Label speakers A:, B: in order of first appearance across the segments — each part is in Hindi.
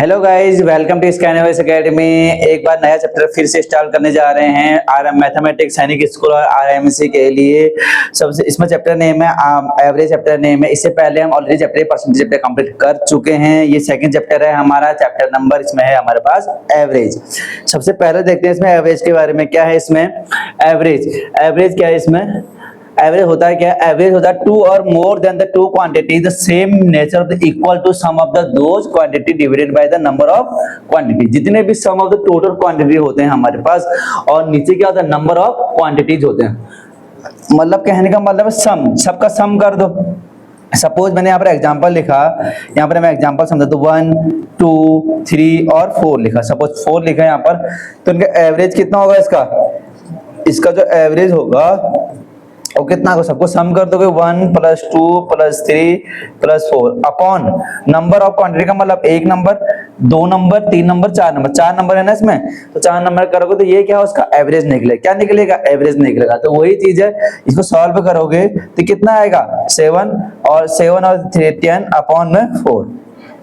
A: Hello guys, welcome to Scanners Academy. एक बार नया चैप्टर फिर से स्टार्ट करने जा रहे हैं आर मैथमेटिक्स सैनिक स्कूल और आरएमसी के लिए। सबसे इसमें चैप्टर नेम है एवरेज चैप्टर नेम है। इससे पहले हम already chapter percentage chapter complete कर चुके हैं। ये सेकंड चैप्टर है हमारा। चैप्टर नंबर इसमें है हमारे पास एवरेज। सबसे पहले देखते हैं इसमें एवरेज के बारे में। क्या है इसमें एवरेज क्या है इसमें? एवरेज होता है क्या? एवरेज होता है टू और more than the two quantity the same nature of the equal to sum of the those quantity divided by the number of quantity. जितने भी sum of the total quantity होते हैं हमारे पास, और नीचे क्या होता है? नंबर ऑफ क्वांटिटीज होते हैं। मतलब कहने का मतलब है सम, सबका सम कर दो। सपोज मैंने यहाँ पर एग्जांपल लिखा, यहाँ पर मैं एग्जांपल समझा तो 1 2 3 और 4 लिखा। सपोज 4 लिखा है यहाँ पर, तो इनका एवरेज कितना होगा? इसका जो एवरेज होगा और कितना को सबको सम कर दोगे 1 + 2 + 3 + 4 अपॉन नंबर ऑफ क्वांटिटी का मतलब एक नंबर, दो नंबर, तीन नंबर, चार नंबर है ना इसमें। तो 4 नंबर करोगे तो ये क्या है? उसका एवरेज निकलेगा। क्या निकलेगा? एवरेज निकलेगा। तो वही चीज है, इसको सॉल्व करोगे तो कितना आएगा? 7 और 3 10 अपॉन में 4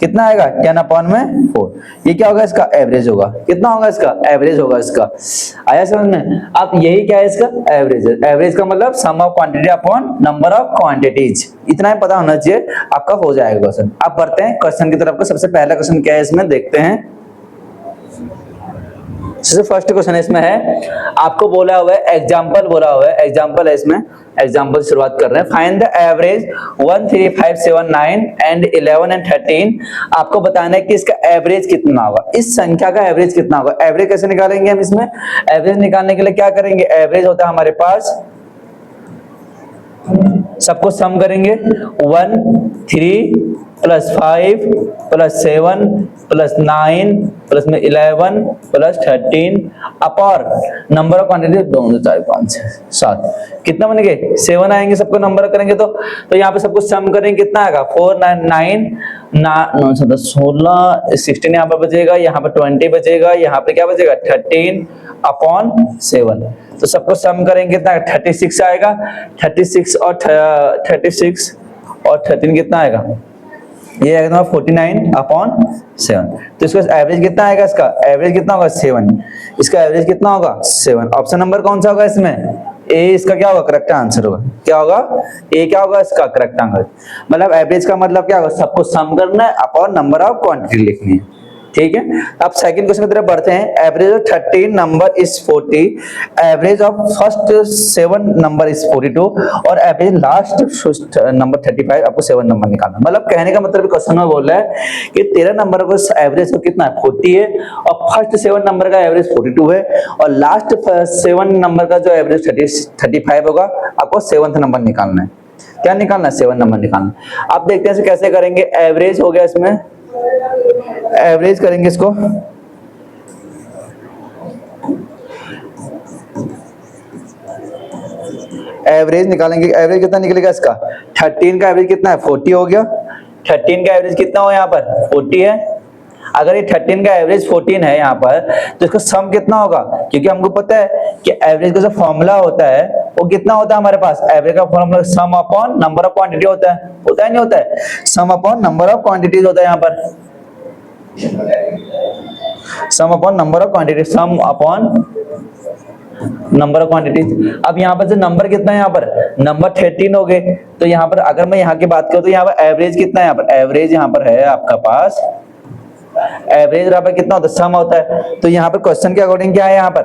A: कितना आएगा? 10 अपॉन में 4। ये क्या होगा? इसका एवरेज होगा। कितना होगा? इसका एवरेज होगा। इसका आया समझ में? अब यही क्या है? इसका एवरेज है। एवरेज का मतलब sum of quantity upon number of quantities. इतना ही पता होना चाहिए, आपका हो जाएगा क्वेश्चन। अब बढ़ते हैं क्वेश्चन की तरफ। सबसे पहला क्वेश्चन क्या है इसमें देखते हैं। सबसे फर्स्ट क्वेश्चन इसमें है, आपको बोला हुआ है एग्जांपल, बोला हुआ है एग्जांपल है इसमें। एग्जांपल से शुरुआत कर रहे हैं। Find the average 1 3 5 7 9 and 11 and 13। आपको बताना है कि इसका एवरेज कितना होगा, इस संख्या का एवरेज कितना होगा। एवरेज कैसे निकालेंगे हम इसमें? एवरेज निकालने के लिए क्या करेंगे? एवरेज होता है हमारे पास, सबको सम करेंगे 1 3 + 5 + 7 + 9 + 11 + 13 अपॉन नंबर ऑफ क्वांटिटी 2 4 5 7 कितना बनेंगे? 7 आएंगे। सबको नंबर करेंगे तो यहाँ पे सबको सम करेंगे, कितना आएगा? 4 9 9 16 16 यहाँ पर बचेगा, यहाँ पर 20 बचेगा, यहाँ पे क्या बचेगा? 13 अपॉन 7। तो सबको सम करेंगे कितना? 36 आएगा। 36 और 13 कितना आएगा? ये आएगा 49 अपॉन 7। तो इसका एवरेज कितना आएगा? इसका एवरेज कितना होगा? 7। इसका एवरेज कितना होगा? 7। ऑप्शन नंबर कौन सा होगा इसमें? ए इसका क्या होगा? करेक्ट आंसर होगा। क्या होगा? ए क्या होगा? इसका करेक्ट आंसर। मतलब एवरेज का मतलब क्या होगा? सबको सम करना है अपॉन नंबर ऑफ क्वांटिटी लिखनी है। ठीक है। अब सेकंड क्वेश्चन की तरफ बढ़ते हैं। Average of 13 number is 40, average of first 7 number is 42 और एवरेज लास्ट नंबर 35। आपको 7 नंबर निकालना। मतलब कहने का मतलब क्वेश्चन में बोल रहा है कि 13 नंबर का एवरेज तो कितना है? 40 है, और फर्स्ट 7 नंबर का एवरेज 42 है, और लास्ट 7 नंबर का जो एवरेज 35 होगा। आपको 7th नंबर निकालना है। क्या निकालना है? 7 नंबर निकालना। आप देखते हैं कैसे करेंगे। एवरेज हो गया, इसमें एवरेज करेंगे इसको। एवरेज निकालेंगे। एवरेज कितना निकलेगा इसका? 13 का एवरेज कितना है? 40 हो गया। 13 का एवरेज कितना हो यहाँ पर? 40 है। अगर ये 13 का एवरेज 14 है यहाँ पर, तो इसका सम कितना होगा? क्योंकि हमको पता है कि एवरेज का जो फॉर्मूला होता है वो कितना होता है हमारे पास? एवरेज का formula some upon number of quantity होता है। होता है नहीं होता है? सम अपॉन नंबर ऑफ क्वांटिटीज होता है यहाँ पर। सम upon number of quantity, some upon number of quantities. अब यहाँ पर जो नंबर कितना है? यहाँ पर नंबर 13 हो गए। तो यहाँ पर अगर मैं यहाँ की बात करूँ तो यहाँ पर एवरेज कितना है? यहाँ पर एवरेज यहाँ पर है आपका पास, एवरेज यहाँ पर कितना होता है? सम होता है। तो यहाँ पर क्वेश्चन के अकॉर्डिंग क्या है? यहाँ पर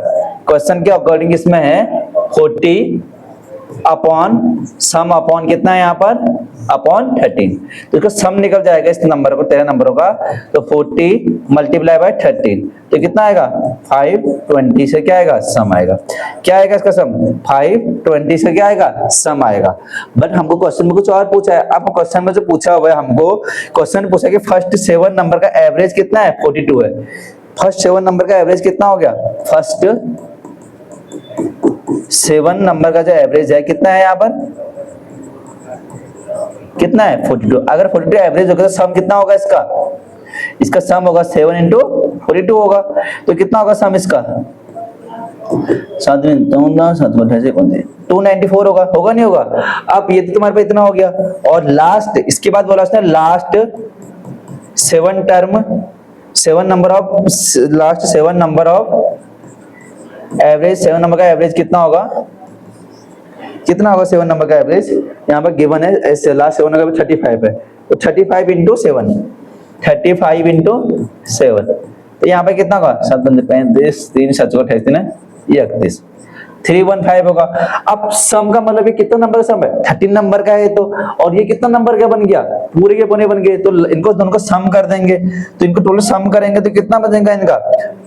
A: क्वेश्चन के अकॉर्डिंग इसमें है 40 अपॉन सम अपॉन कितना है यहाँ पर? अपॉन 13। तो इसका सम निकल जाएगा इस नंबर को, 13 नंबरों का। तो 40 × 13 तो कितना आएगा? 520 से क्या आएगा? सम आएगा। क्या आएगा इसका सम? 520 से क्या आएगा? सम आएगा। बट हमको क्वेश्चन में कुछ और पूछा है। अब क्वेश्चन में जो पूछा हुआ है, हमको क्वेश्चन पूछा कि फर्स्ट 7 नंबर का एवरेज कितना है? 42 है। फर्स्ट 7 नंबर का एवरेज कितना हो गया? फर्स्ट 7 नंबर का जो एवरेज है कितना है यहाँ पर? कितना है? 42। अगर 42 एवरेज होगा तो सम कितना होगा इसका? इसका सम होगा 7 × 42 होगा। तो कितना होगा सम इसका? 7 में 294 होगा। होगा नहीं होगा? अब ये तो तुम्हारे पास इतना हो गया। और लास्ट, इसके बाद बोला उसने last 7 term 7 number of last 7 number of average, 7 number का एवरेज कितना होगा, कितना होगा 7 नंबर का एवरेज, यहाँ पर गिवन है लास्ट 7 नंबर 35 है, तो 35 इंटू 7, 35 इंटू 7, तो यहाँ पे कितना होगा 7 पंजे 35, 3 7 को 28 ना, ये 31, 315 होगा। अब सम का मतलब ये कितना नंबर का सम है, 13 नंबर का है, तो और ये कितना नंबर का बन गया, पूरे के पूरे बन गए, तो इनको दोनों को सम कर देंगे, तो इनको टोटल सम करेंगे तो कितना बचेगा इनका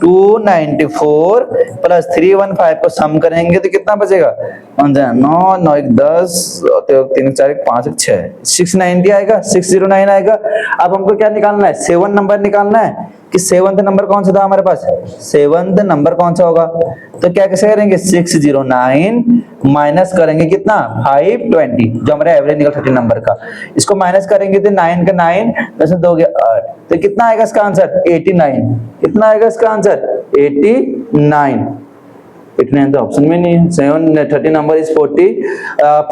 A: 294 प्लस 315 को सम करेंगे तो कितना बचेगा 9 9 1 10 3 4 1 5 1 6 690 आएगा, 609 आएगा। अब हमको क्या निकालना है, 7 नंबर निकालना है कि 7th नंबर कौन सा था हमारे पास, 7th नंबर कौन सा होगा, तो क्या कैसे करेंगे 609 माइनस करेंगे कितना 520, जो हमारा एवरेज निकल 13 नंबर का, इसको माइनस करेंगे तो 9 का 9 10 में 2 गया 8, तो कितना आएगा इसका आंसर 89, कितना आएगा इसका आंसर 89, 89 तो ऑप्शन में नहीं है। 7 30 नंबर इज 40,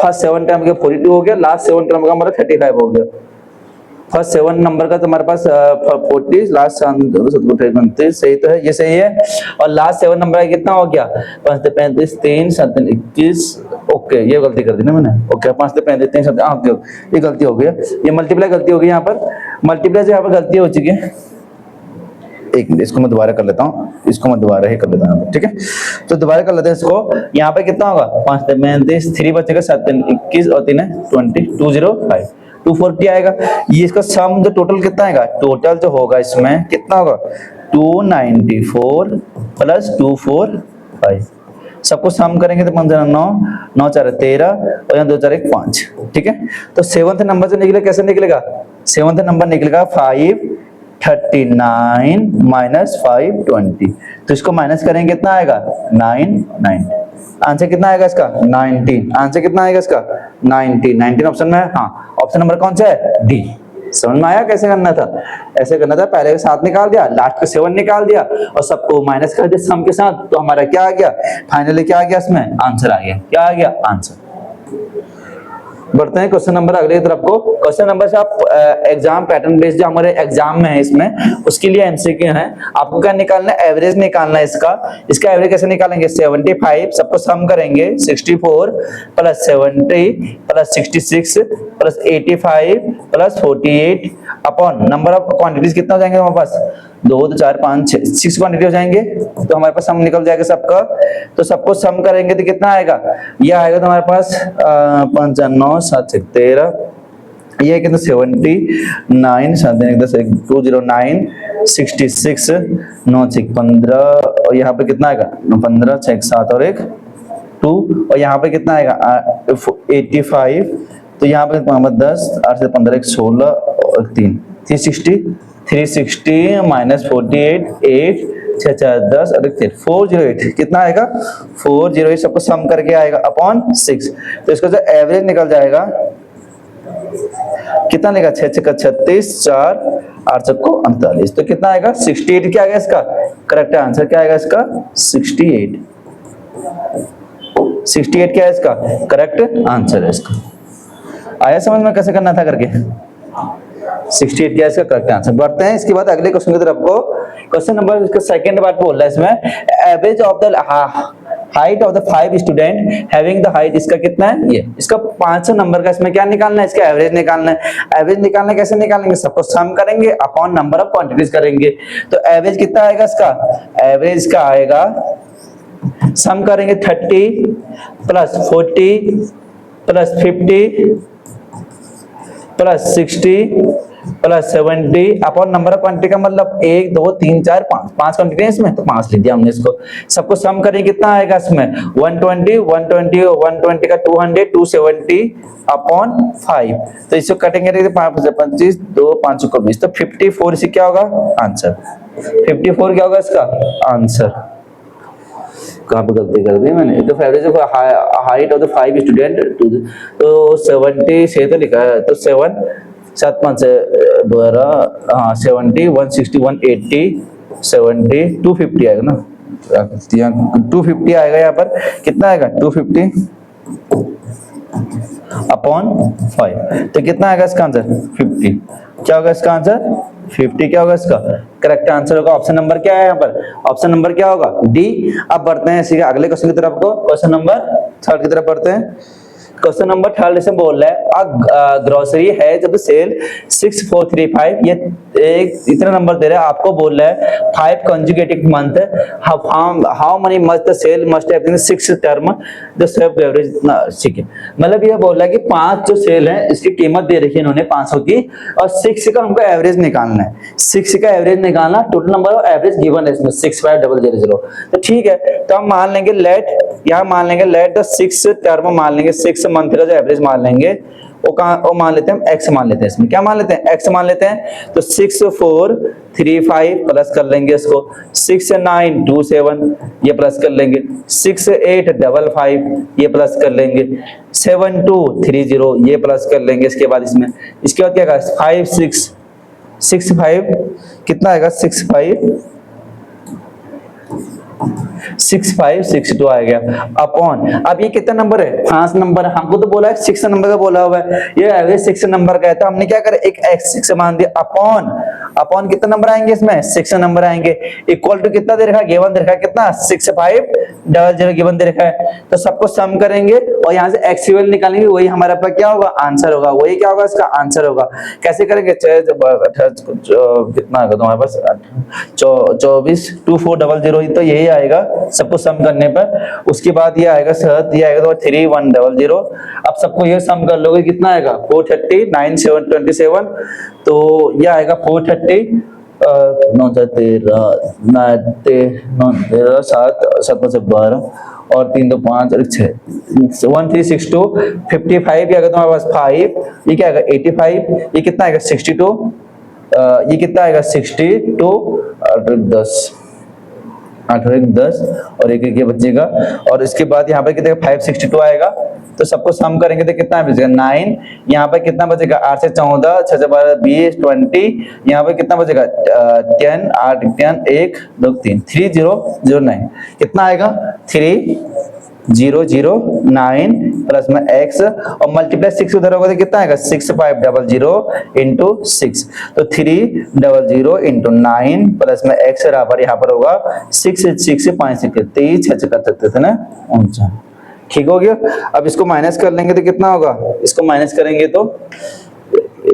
A: फर्स्ट 7 टर्म का 42 हो गया, लास्ट 7 टर्म का हमारा 35 हो गया। फर्स्ट 7 नंबर का तो हमारे पास 40, लास्ट 29 सही तो है, ये सही है, और लास्ट 7 नंबर का कितना हो गया 5 35 3 7 21, ओके ये गलती कर दी ना मैंने, ओके 5 35 3 7 ओके ये गलती हो गई, ये मल्टीप्लाई गलती हो गई, यहाँ पर मल्टीप्लाई से यहाँ पर गलती हो चुकी है। एक मिनट इसको मैं दोबारा कर लेता हूँ, इसको मैं दोबारा ही कर लेता हूँ, ठीक है, तो दोबारा कर लेते हैं इसको। यहाँ पे कितना होगा 5 35 3 बचेगा 7 21 और 3 20 205 240 आएगा। ये इसका सम जो टोटल कितना आएगा, टोटल जो होगा इसमें कितना होगा 294 प्लस 245, सबको सम करेंगे तो 5 9 9 4 13 और यहाँ 2 4 1 5, ठीक है। तो 7th नंबर से निकलेगा, कैसे निकलेगा 7th नंबर निकलेगा 539 माइनस 520, तो इसको माइनस करेंगे कितना आएगा 9 आंसर कितना आएगा इसका 19, आंसर कितना आएगा इसका 19 ऑप्शन में है, हाँ ऑप्शन नंबर कौन सा है डी। समझ में आया कैसे करना था, ऐसे करना था, पहले के साथ निकाल दिया, लास्ट के 7 निकाल दिया और सबको माइनस कर दिया सम के साथ, तो हमारा क्या आ गया फाइनली, क्या आ गया इसमें आंसर आ गया, क्या आ गया आंसर। बढ़ते हैं क्वेश्चन नंबर अगले तरफ को। क्वेश्चन नंबर से आप एग्जाम पैटर्न बेस्ड जो हमारे एग्जाम में है इसमें, उसके लिए एमसीक्यू है, आपको क्या निकालना है एवरेज निकालना है इसका। इसका एवरेज कैसे निकालेंगे 75 सबको सम करेंगे 64 plus 70 plus 66 plus 85 plus 48 upon number of quantities कितना हो जाएंगे हमारे पास 2 2 4 5 6 क्वांटिटी हो जाएंगे, तो हमारे पास सम निकल जाएगा सबका। तो सबको सम करेंगे तो कितना आएगा, यह आएगा तो हमारे पास 5 9 7 13, ये कितना 79 7 10 209 66 9 6 15 और यहाँ पे कितना आएगा 15 6 7 और 1 2 और यहाँ पे कितना आएगा 85, तो यहाँ पे 10 8 से 15 1 16 और 3 360 माइनस 48 8 6 4 10 और 408 कितना आएगा 408, सबको सम करके आएगा अपॉन 6, तो इसका जो एवरेज निकल जाएगा कितना लेगा 6 6 36 4 8 सबको 39, तो कितना आएगा 68, क्या आएगा इसका करेक्ट आंसर, क्या आएगा इसका 68 क्या है इसका करेक्ट आंसर है इसका। आया समझ में कैसे करना था करके, 68 क्या इसका करेक्ट आंसर। बढ़ते हैं इसके बाद अगले क्वेश्चन की तरफ को। क्वेश्चन नंबर इसका सेकंड पार्ट बोल रहा है इसमें average of the height of the 5 student having the height, इसका कितना है ये, इसका 500 नंबर का इसमें क्या निकालना है, इसका एवरेज निकालना है। एवरेज निकालना कैसे निकालेंगे, सबको सम करेंगे अपॉन नंबर ऑफ क्वांटिटीज करेंगे, तो एवरेज कितना आएगा इसका, एवरेज का आएगा सम करेंगे 30 plus 40 plus 50 plus 60 plus 70 upon number of quantity का मतलब 1 2 3 4 5 क्वांटिटी है इसमें, तो 5 लिख दिया हमने इसको। सबको सम करेंगे कितना आएगा इसमें 120 120 का 200 270 अपॉन 5, तो इसको कटेंगे 5 से 25 2 5 को 20, तो 54 से क्या होगा आंसर, 54 क्या होगा इसका आंसर। कहाँ पे गलती कर दी मैंने, तो average of height of the 5 student, तो 70 से तो लिखा है, तो 7 7 5 से 12 हाँ 70 160 180 70 250 आएगा ना, 250 आएगा यहाँ पर, कितना आएगा 250 अपॉन 5, तो कितना आएगा इसका आंसर 50, क्या होगा इसका आंसर 50 क्या होगा इसका करेक्ट आंसर होगा। ऑप्शन नंबर क्या है यहाँ पर, ऑप्शन नंबर क्या होगा डी। अब बढ़ते हैं इसी के अगले क्वेश्चन की तरफ को, क्वेश्चन नंबर 3 की तरफ बढ़ते हैं। क्वेश्चन नंबर 3 से बोल रहा है ग्रोसरी है जब सेल 6435, ये एक इतना नंबर दे रहा है आपको, बोल रहा है 5 consecutive month how many month sale must have in 6 term the self average. ठीक है, मतलब ये बोल रहा है कि 5 जो सेल है इसकी कीमत दे रखी है इन्होंने 500 की, और 6 का हमको एवरेज निकालना है, 6 का एवरेज निकालना, total number of average given है इसमें 65000। तो ठीक है, तो हम मान लेंगे लेट, यहाँ मान लेंगे लेट द 6 टर्म मान लेंगे, 6 मंथ का जो एवरेज मान लेंगे वो मान लेते हैं हम x मान लेते हैं, इसमें क्या मान लेते हैं x मान लेते हैं। तो 6435 प्लस कर लेंगे इसको, 6927 ये प्लस कर लेंगे, 6855 ये प्लस कर लेंगे, 7230 ये प्लस कर लेंगे। इसके बाद इसके बाद क्या 5665 कितना आएगा 6562 आ गया अपॉन, अब ये कितना नंबर है 5 नंबर, हमको तो बोला है 6 नंबर का बोला हुआ है, ये एवरेज 6 नंबर का है, तो हमने क्या करा एक x6 मान दिया अपॉन कितना नंबर आएंगे इसमें 6 नंबर आएंगे, इक्वल टू कितना दे रखा है गिवन दे रखा है कितना 6500 गिवन दे रखा है। तो सबको सम करेंगे और यहाँ से x वैल्यू निकालेंगे, वही हमारा पर क्या होगा आंसर होगा, वही क्या होगा इसका आंसर होगा। कैसे करेंगे कितना होगा तुम्हारे पास 242400, तो यही आएगा सबको सम करने पर। उसके बाद ये आएगा ये आएगा तो 3100। अब सबको ये सम कर लोगे कितना आएगा 430 9727, तो ये आएगा 430 9 13 7 से 12 और 3 2 5 और 6 1362 55, ये आएगा तुम्हारे पास 5, ये क्या आएगा 85, ये कितना आएगा 62, ये कितना आएगा 62 8 और 10 और एक ये बचेगा, और इसके बाद यहाँ पर कितना 562 आएगा, तो सबको सम करेंगे तो कितना बचेगा 9, यहाँ पर कितना बचेगा 8 से 14 6 से 12 20 20, यहाँ पर कितना बचेगा 10 8 10 1 2 3 3009, कितना आएगा 3009 प्लस में x और मल्टीप्लाई 6 उधर होगा तो कितना आएगा 6500 इंटू 6, तो 300 इंटू 9 प्लस में x बराबर यहाँ पर होगा 6 से 5 से 23 6 कर सकते थे ना 49। ठीक हो गया। अब इसको माइनस कर लेंगे तो कितना होगा, इसको माइनस करेंगे तो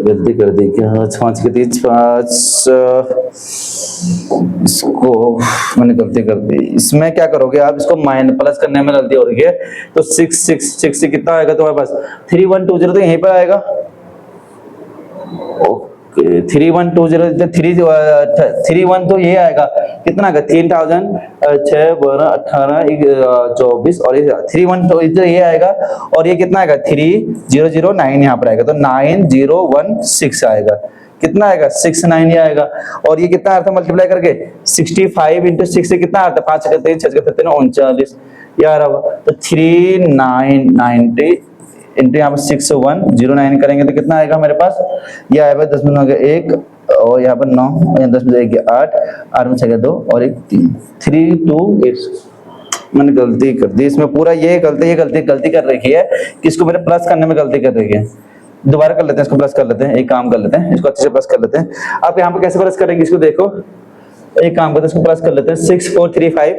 A: गलती कर दी क्या 5 के 3 5, इसको मैंने गलती कर दी, इसमें क्या करोगे आप इसको माइनस प्लस करने में गलती हो रही है, तो 6 से कितना आएगा तुम्हारे पास 3120, तो यहीं पर आएगा ओके 3120 31 तो ये आएगा कितना का 3000 6 12 18 24 और 31 तो ये आएगा, और ये कितना आएगा 3009 यहाँ पर आएगा, तो 9016 आएगा, कितना आएगा 69 आएगा, और ये कितना आता है मल्टीप्लाई करके 65 इंटू 6 से कितना आता है 5 करते 6 करते 39 यार, तो 3990 इंटू यहाँ पर 6109 करेंगे तो कितना आएगा मेरे पास, ये आएगा 10 में हो गया 1 और यहाँ पर 9 और 10 में 1 8 8 में 6 2 और 1 3 2 8, मैंने गलती कर दी इसमें पूरा, ये गलती कर रखी है कि इसको मेरे प्लस करने में गलती कर रही है। दोबारा कर लेते हैं, इसको प्लस कर लेते हैं, एक काम कर लेते हैं, इसको अच्छे से प्लस कर लेते हैं। आप यहाँ पे कैसे प्लस करेंगे इसको देखो, एक काम करते हैं इसको प्लस कर लेते हैं 6435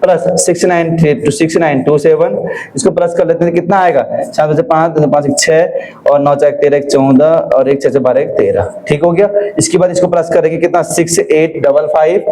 A: प्लस 6927, इसको प्लस कर लेते हैं कितना आएगा 7 से 5 5 6 और 9 4 13 14 और 1 6 से 12 1 13। ठीक हो गया। इसके बाद इसको प्लस करेंगे कितना 6855,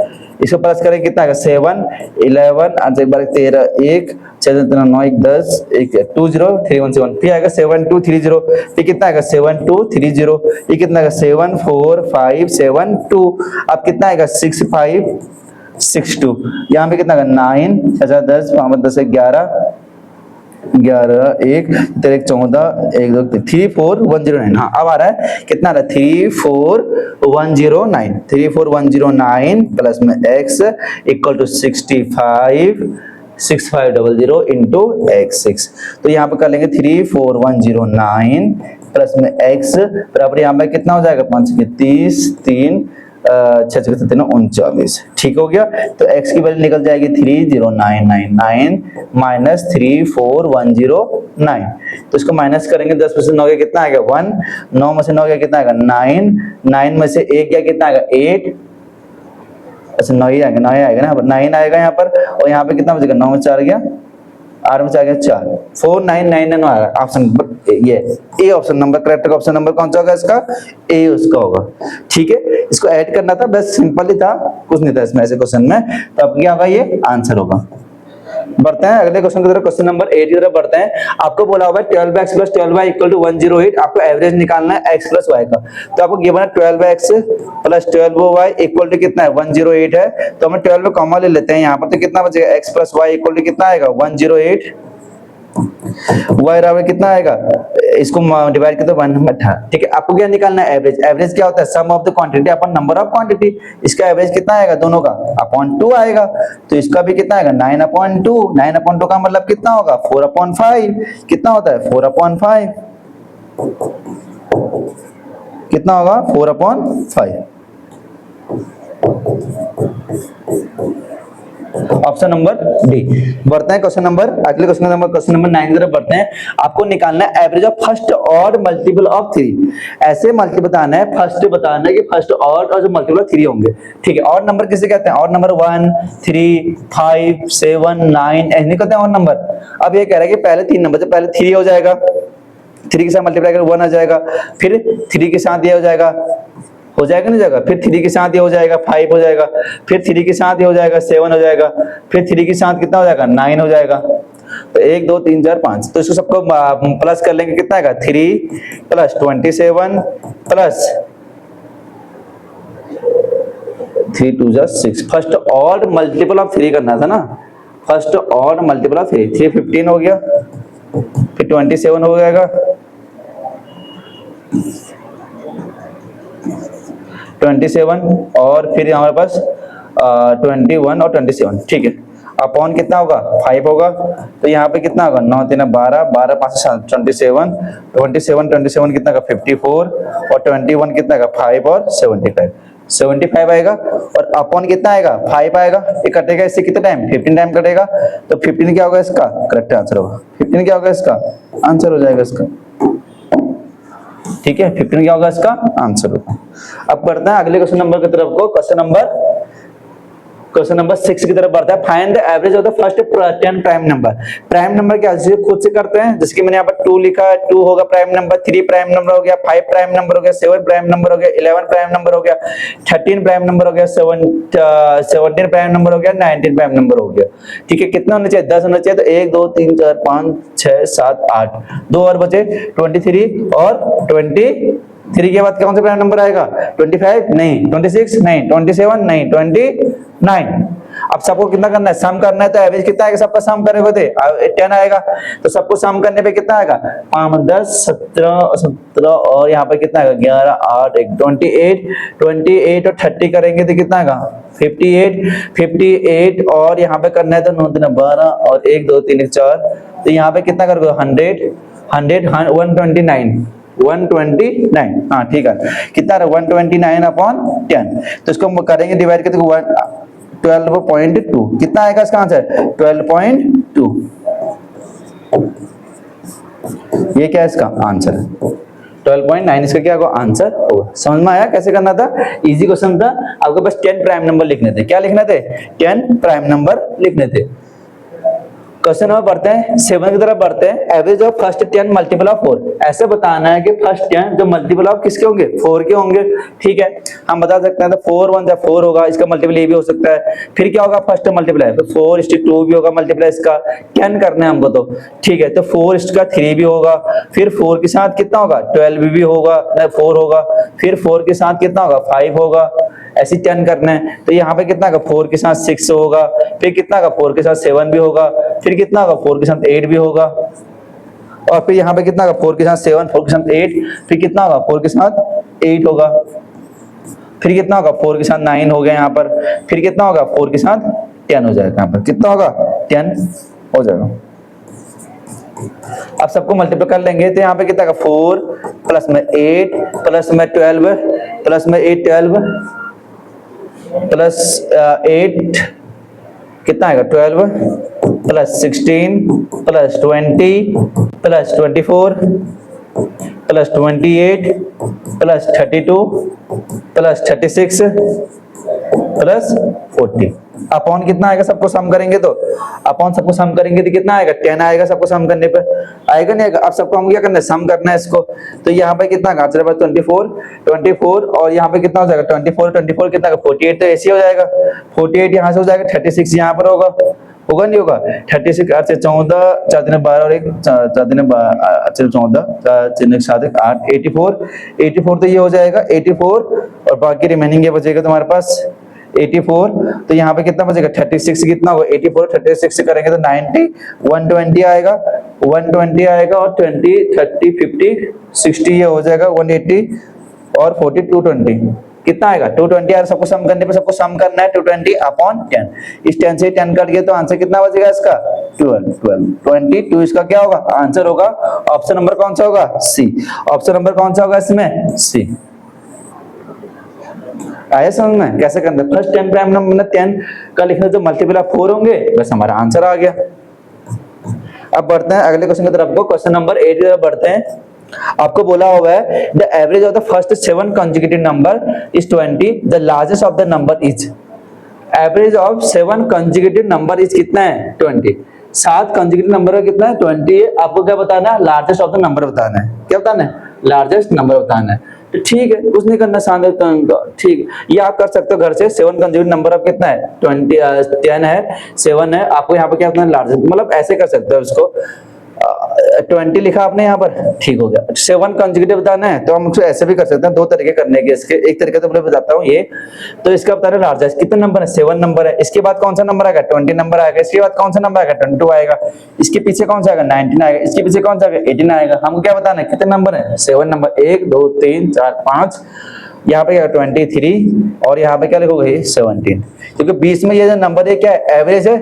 A: इसको प्लस करेंगे कितना आएगा 7 11 8 से 12 13 1 6 9 1 10 1 20317, फिर आएगा 7230, फिर कितना आएगा 7230, ये कितना आएगा 74572, अब कितना आएगा 6562, यहाँ पे कितना आएगा 9 6 10 5 10 11 11 1 13 14 1 2 34109। हाँ अब आ रहा है कितना आ रहा है 34109 प्लस में x equal to 6500 into x6, तो यहाँ पे कर लेंगे 34109 प्लस में x बराबर यहाँ पे कितना हो जाएगा 5 के 30 3 छः छः 39, ठीक हो गया। तो x की वैल्यू निकल जाएगी 30999 माइनस 34109। तो इसको माइनस करेंगे, 10 में से 9 गया कितना आएगा 1, 9 में से 9 गया कितना आएगा 9, 9 में से 1 गया कितना आएगा 8, अच्छा 9 ही आएगा, 9 ही आएगा ना, 9 आएगा यहाँ पर, और यहाँ पे कितना बचेगा 9 में 4 गया, 8 में 4 गया 4, 4999 आ रहा है ऑप्शन ये A option number, correct option number कौन सा होगा इसका, ए उसका होगा, ठीक है। इसको ऐड करना था, बस सिंपल ही था, कुछ नहीं था इसमें ऐसे क्वेश्चन में, तो अब क्या होगा ये आंसर होगा। बढ़ते हैं अगले क्वेश्चन की तरफ, क्वेश्चन नंबर 8 की तरफ बढ़ते हैं। आपको बोला हुआ है 12x + 12y = 108, आपको एवरेज निकालना है x + y का। तो आपको गिवन है 12x + 12y = कितना है 108 है, तो हम 12 में कॉमा ले लेते हैं यहाँ पर, तो कितना बचेगा x + y = कितना आएगा 108, y बराबर कितना आएगा, इसको डिवाइड करते 1 में 18, ठीक है। आपको क्या निकालना है एवरेज, एवरेज क्या होता है sum of the quantity upon number of quantity, इसका एवरेज कितना आएगा दोनों का अपॉन 2 आएगा, तो इसका भी कितना आएगा 9/2, 9/2 का मतलब कितना होगा 4/5, कितना होता है 4/5, कितना होगा 4/5। Option number D. बढ़ते हैं क्वेश्चन नंबर, अगले क्वेश्चन नंबर 9 की तरफ बढ़ते हैं। आपको निकालना है average of first odd multiple of 3। ऐसे मल्टी बताना है, फर्स्ट बताना है कि फर्स्ट ऑड और जो मल्टीपल ऑफ 3 होंगे, ठीक है। ऑड नंबर किसे कहते हैं, ऑड नंबर 1 3 5 7 9 ऐसे कहते हैं ऑड नंबर। अब ये कह रहा है कि पहले 3 नंबर से पहले 3 हो जाएगा, 3 के साथ मल्टीप्लाई कर 1 आ जाएगा, फिर 3 के साथ ये हो जाएगा नहीं जाएगा, फिर 3 के साथ ये हो जाएगा 5 हो जाएगा, फिर 3 के साथ ये हो जाएगा 7 हो जाएगा, फिर 3 के साथ कितना हो जाएगा 9 हो जाएगा। तो 1 2 3 4 5, तो इसको सबको प्लस कर लेंगे, कितना आएगा 3 + 27 plus 3 2 6। First odd multiple of 3 करना था ना, फर्स्ट ऑड मल्टीपल ऑफ 3, 3 15 हो गया, फिर 27 हो जाएगा, 27 और फिर हमारे पास 21 और 27, ठीक है। अपॉन कितना होगा 5 होगा, तो यहाँ पे कितना होगा 9 3 12, 12 5 27, 27 कितना का 54 और 21 कितना का 5 और 75 आएगा, और अपॉन कितना आएगा 5 आएगा, ये कटेगा इससे कितना टाइम 15 टाइम कटेगा, तो 15 क्या होगा इसका करेक्ट आंसर होगा, 15 क्या होगा इसका आंसर हो जाएगा इसका, ठीक है। 15 क्या होगा इसका आंसर होगा। अब बढ़ते हैं अगले क्वेश्चन नंबर की तरफ को, क्वेश्चन नंबर 6 की तरफ बढ़ता है। Find the average of the first 10 prime number. Prime number क्या खुद से करते हैं, जैसे कि मैंने यहाँ पर 2 लिखा है, 2 होगा प्राइम नंबर, 3 प्राइम नंबर हो गया, 5 प्राइम नंबर हो गया, 7 प्राइम नंबर हो गया, 11 प्राइम नंबर हो गया, 13 प्राइम नंबर हो गया, 17 प्राइम नंबर हो गया, 19 प्राइम नंबर हो गया, ठीक है। कितना होना चाहिए 10 होना चाहिए, तो 1 2 3 4 5 6 7 8, 2 और बचे 23 और 23 के बाद कौन सा प्राइम नंबर आएगा 25 नहीं, 26 नहीं, 27 नहीं, 29। अब सबको कितना करना है सम करना है, तो एवरेज कितना आएगा सबका सम करेंगे तो 10 आएगा, तो सबको सम करने पे कितना आएगा 5 10 17 और यहाँ पे कितना आएगा 11 8 1 28 और 30 करेंगे तो कितना आएगा 58 और यहाँ पे करना है तो 9 3 12 और 1 2 3 4, तो यहाँ पे कितना करोगे 129, हाँ ठीक है, कितना 129/10, तो इसको हम करेंगे डिवाइड करते 12.2, कितना आएगा इसका आंसर 12.2, ये क्या है इसका आंसर 12.9 इसका क्या होगा आंसर होगा। समझ में आया कैसे करना था, इजी क्वेश्चन था। आपके पास 10 प्राइम नंबर लिखने थे, क्या लिखने थे 10 प्राइम नंबर लिखने थे। क्वेश्चन नंबर बढ़ते हैं 7 की तरफ बढ़ते हैं। Average of first 10 multiple of 4, ऐसे बताना है कि फर्स्ट 10 जो मल्टीपल ऑफ किसके होंगे 4 के होंगे, ठीक है। हम बता सकते हैं तो 4 1 4 होगा, इसका मल्टीपल ये भी हो सकता है। फिर क्या होगा फर्स्ट मल्टीप्लाई तो 4:2 भी होगा मल्टीप्लाई, इसका 10 करना है हमको तो, ठीक है। तो 4:3 भी होगा, फिर 4 के साथ कितना होगा 12 भी होगा, 4 होगा, फिर 4 के साथ कितना होगा 5 होगा, ऐसे 10 करना है। तो यहाँ पे कितना का 4 के साथ 6 होगा, फिर कितना का 4 के साथ 7 भी होगा, फिर कितना का 4 के साथ 8 भी होगा, और फिर यहाँ पे कितना का 4 के साथ 7 4 के साथ 8, फिर कितना होगा 4 के साथ 8 होगा, फिर कितना होगा 4 के साथ 9 हो गया यहाँ पर, फिर कितना होगा 4 के साथ 10 हो जाएगा, यहाँ पर कितना होगा 10 हो जाएगा। अब सबको मल्टीप्लाई कर लेंगे तो यहाँ पे कितना का 4 प्लस में 8 प्लस में 12 प्लस में 8 12 प्लस 8 कितना आएगा 12 plus 16 plus 20 plus 24 plus 28 plus 32 plus 36 plus 40 upon कितना आएगा सबको सम करेंगे तो अपॉन सबको सम करेंगे तो कितना आएगा 10 आएगा सबको सम करने पे आएगा नहीं आएगा। अब सबको हम क्या करना है सम करना है इसको तो यहाँ पे कितना आएगा चलो 24 और यहाँ पे कितना हो जाएगा 24 कितना 48 तो ऐसे हो जाएगा 48 यहाँ से हो जाएगा 36 यहाँ पर होगा नहीं होगा 36 8 से 14 4 दिन 12 और 1 4 दिन 14 4 दिन 7 8 84 तो ये हो जाएगा 84 और बाकी रिमेनिंग ये बचेगा तुम्हारे पास 84 तो यहाँ पे कितना बचेगा 36 कितना होगा 84 36 से करेंगे तो 90 120 आएगा 120 आएगा और 20 30 50 60 ये हो जाएगा 180 और 40 220 कितना आएगा 220 यार सबको सम करने पे सबको सम करना है 220 अपॉन 10 इस 10 से 10 कट गया तो आंसर कितना बचेगा इसका 22 इसका क्या होगा आंसर होगा ऑप्शन नंबर कौन सा होगा सी ऑप्शन नंबर कौन सा होगा इसमें सी। आया समझ में कैसे करना फर्स्ट 10 प्राइम नंबर 10 का लिखने तो मल्टीपल ऑफ 4 होंगे बस हमारा आंसर आ गया। अब बढ़ते हैं अगले क्वेश्चन की तरफ को क्वेश्चन नंबर 8 की तरफ बढ़ते हैं। आपको बोला हुआ है the average of the first 7 consecutive number is 20 the largest of the number is average of 7 consecutive number is कितना है 20 7 कंसेक्यूटिव नंबर का कितना है 20 आपको क्या बताना है लार्जेस्ट ऑफ द नंबर बताना है क्या बताना है लार्जेस्ट नंबर बताना है तो ठीक है कुछ नहीं करना शानदार तो ठीक ये आप कर सकते हो घर से 7 कंसेक्यूटिव नंबर ऑफ कितना है 10 है 7 है आपको यहाँ पे क्या बताना है लार्जेस्ट मतलब ऐसे कर सकते हो उसको 20 लिखा आपने यहाँ पर ठीक हो गया 7 कंसेक्यूटिव बताना है तो हम उसको ऐसे भी कर सकते हैं दो तरीके करने के इसके एक तरीका तो मैं बताता हूँ ये तो इसका बता रहे लार्जेस्ट कितना नंबर है 7 नंबर है इसके बाद कौन सा नंबर आएगा 20 नंबर आएगा इसके बाद कौन सा नंबर आएगा 22 आएगा इसके पीछे कौन सा आएगा 19 आएगा इसके पीछे कौन सा आएगा 18 आएगा हमको क्या बताना है कितने नंबर है 7 नंबर 1 2 3 4 5 यहाँ पे 23 और यहाँ पे क्या लिखोगे 17 क्योंकि बीच में ये जो नंबर है क्या एवरेज है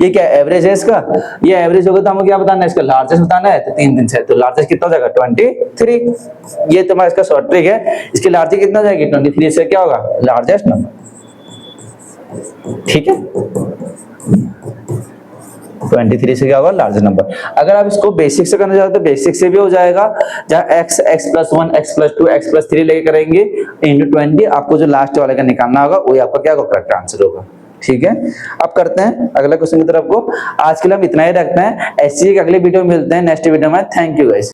A: ये क्या एवरेज है इसका ये एवरेज होगा तो हमको क्या बताना है इसका लार्जेस्ट बताना है तो 3 दिन से तो लार्जेस्ट कितना हो जाएगा 23 ये तुम्हारा इसका शॉर्ट ट्रिक है इसकी लार्जेस्ट कितना हो जाएगी 23 से क्या होगा लार्जेस्ट नंबर ठीक है 23 से क्या होगा लार्जेस्ट नंबर। अगर आप इसको बेसिक से करना चाहते हो तो बेसिक से भी हो जाएगा जहाँ x+1 x+2 x+3 लेके करेंगे इंटू 20 आपको जो लास्ट वाले का निकालना होगा वही आपका क्या होगा करेक्ट आंसर होगा ठीक है। अब करते हैं अगला क्वेश्चन की तरफ को आज के लिए हम इतना ही रखते हैं ऐसे ही अगले वीडियो में मिलते हैं नेक्स्ट वीडियो में थैंक यू गाइस।